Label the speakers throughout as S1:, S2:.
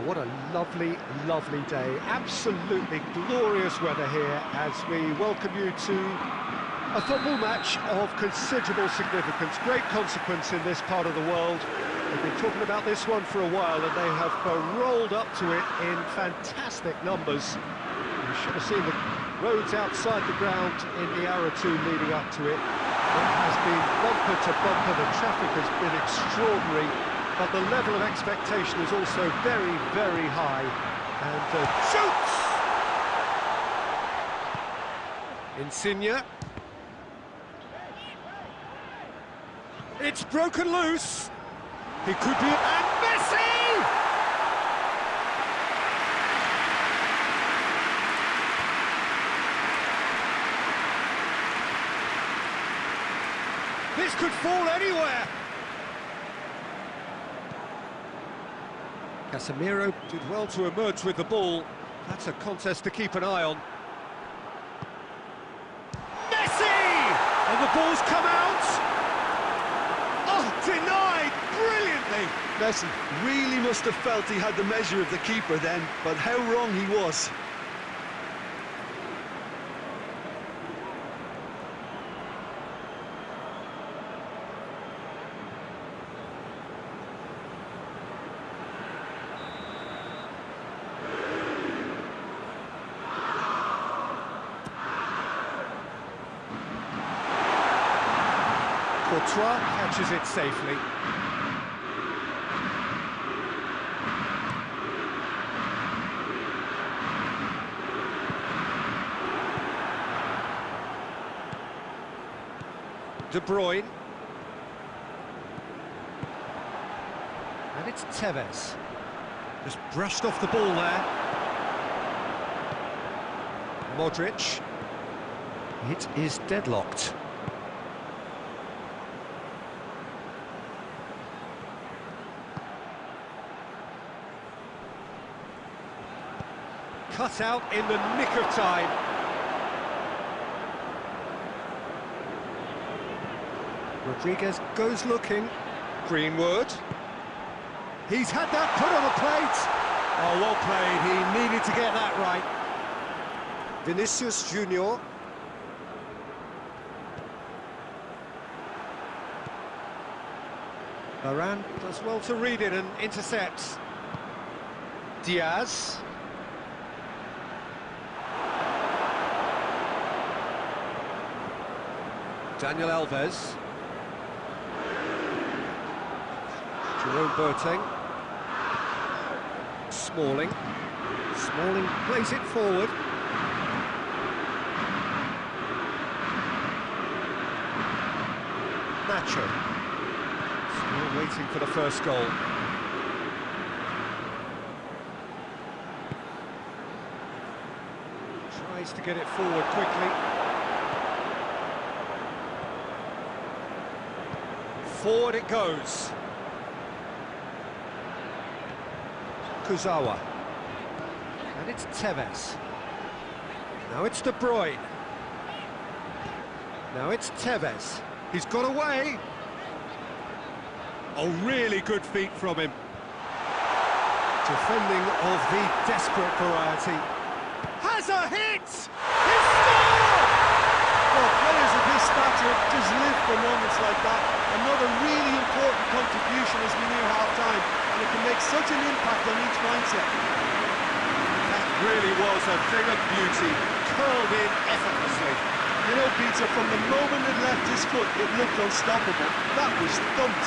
S1: What a lovely, lovely day. Absolutely glorious weather here as we welcome you to a football match of considerable significance, great consequence in this part of the world. We've been talking about this one for a while and they have rolled up to it in fantastic numbers. You should have seen the roads outside the ground in the hour or two leading up to it. It has been bumper to bumper, the traffic has been extraordinary. But the level of expectation is also very, very high. And shoots! Insigne. It's broken loose. He could be... And Messi! This could fall anywhere. Casemiro did well to emerge with the ball. That's a contest to keep an eye on. Messi! And the ball's come out! Oh, denied brilliantly!
S2: Messi really must have felt he had the measure of the keeper then, but how wrong he was.
S1: Courtois catches it safely. De Bruyne. And it's Tevez. Just brushed off the ball there. Modric. It is deadlocked. Cut out in the nick of time. Rodriguez goes looking. Greenwood. He's had that put on a plate. Oh, well played. He needed to get that right. Vinicius Junior. Varane does well to read it and intercepts. Diaz. Daniel Alves. Jerome Boateng. Smalling. Smalling plays it forward. Nacho. Still waiting for the first goal. Tries to get it forward quickly. Forward it goes. Kurzawa. And it's Tevez. Now it's De Bruyne. Now it's Tevez. He's got away. Oh, really good feet from him. Defending of the desperate variety. Has a hit! He scored!
S2: Well, players of his stature just live for moments like that. Another really important contribution as we near half-time, and it can make such an impact on each mindset.
S1: That really was a thing of beauty, curled in effortlessly.
S2: You know, Peter, from the moment it left his foot, it looked unstoppable. That was thumped.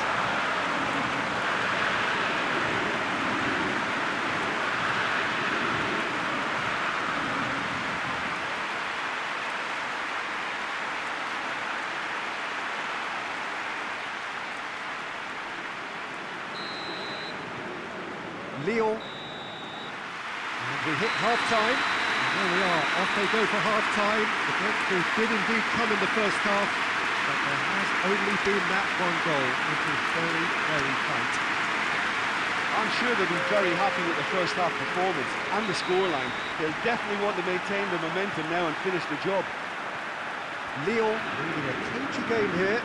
S1: Lyon. And we hit half-time. And there we are, off they go for half-time. The breakthrough did indeed come in the first half, but there has only been that one goal, which is very, very tight.
S2: I'm sure they'll be very happy with the first half performance and the scoreline. They'll definitely want to maintain the momentum now and finish the job.
S1: Lyon leading a cagey game here.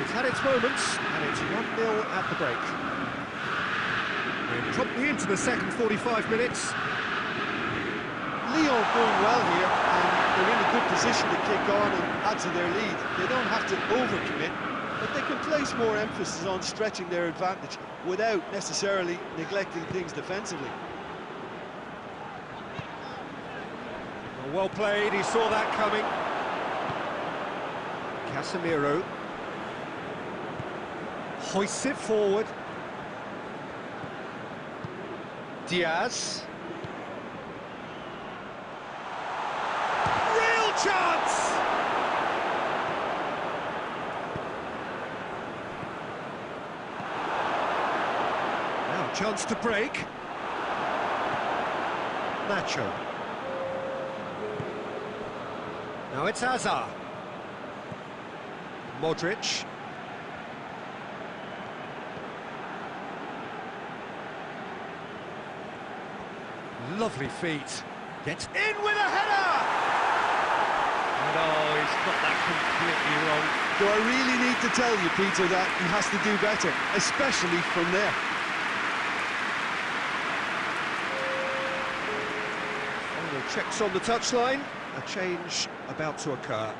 S1: It's had its moments, and it's 1-0 at the break. With promptly into the second 45 minutes.
S2: Lyon going well here, and they're in a good position to kick on and add to their lead. They don't have to overcommit, but they can place more emphasis on stretching their advantage without necessarily neglecting things defensively.
S1: Well played, he saw that coming. Casemiro hoists it forward. Diaz. Real chance! Now, chance to break. Nacho. Now it's Hazard. Modric. Lovely feet. Gets in with a header! And oh, he's got that completely wrong.
S2: Do I really need to tell you, Peter, that he has to do better, especially from there?
S1: Final checks on the touchline. A change about to occur.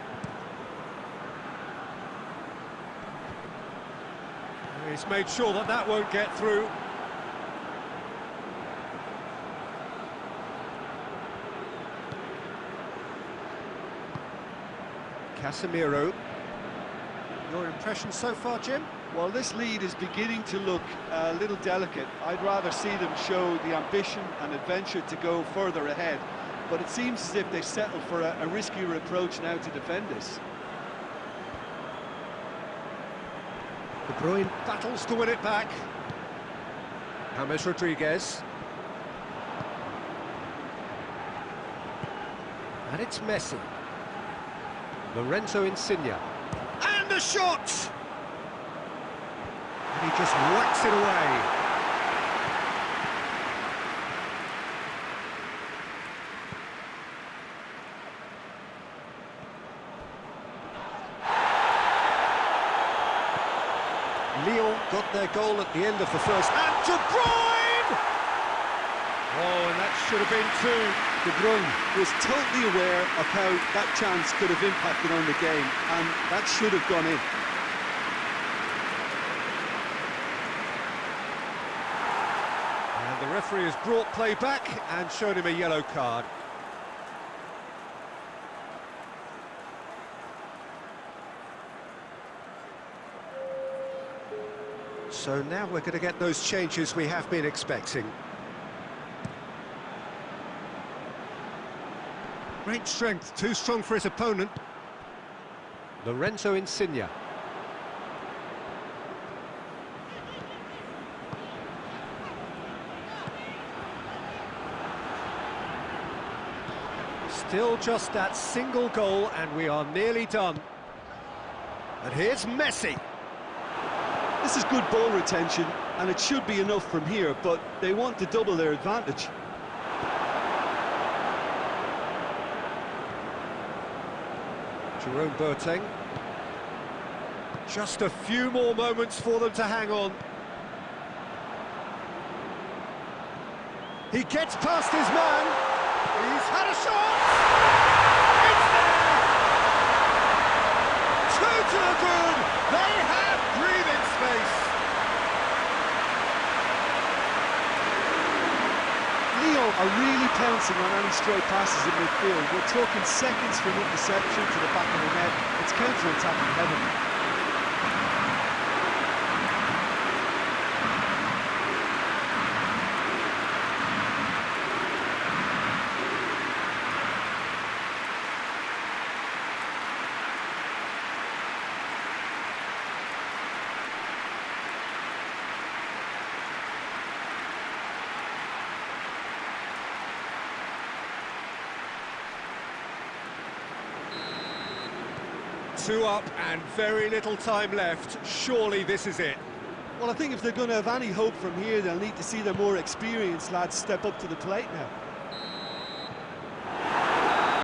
S1: He's made sure that that won't get through. Casemiro. Your impression so far, Jim?
S2: Well, this lead is beginning to look a little delicate. I'd rather see them show the ambition and adventure to go further ahead. But it seems as if they settled for a riskier approach now to defend this.
S1: De Bruyne battles to win it back. James Rodriguez. And it's Messi. Lorenzo Insigne. And the shot! And he just whacks it away. Lyon got their goal at the end of the first, and De Bruyne! Oh, and that should have been two.
S2: De Bruyne was totally aware of how that chance could have impacted on the game, and that should have gone in.
S1: And the referee has brought play back and shown him a yellow card. So now we're going to get those changes we have been expecting. Great strength, too strong for his opponent. Lorenzo Insigne. Still just that single goal and we are nearly done. And here's Messi.
S2: This is good ball retention, and it should be enough from here, but they want to double their advantage.
S1: Jerome Boateng. Just a few more moments for them to hang on. He gets past his man. He's had a shot. It's there. Two to the good. They have breathing space.
S2: Lyon are really pouncing on any stray passes in midfield. We're talking seconds from interception to the back of the net. It's counter-attacking heavily.
S1: Two up and very little time left. Surely this is it.
S2: Well, I think if they're going to have any hope from here, they'll need to see their more experienced lads step up to the plate now.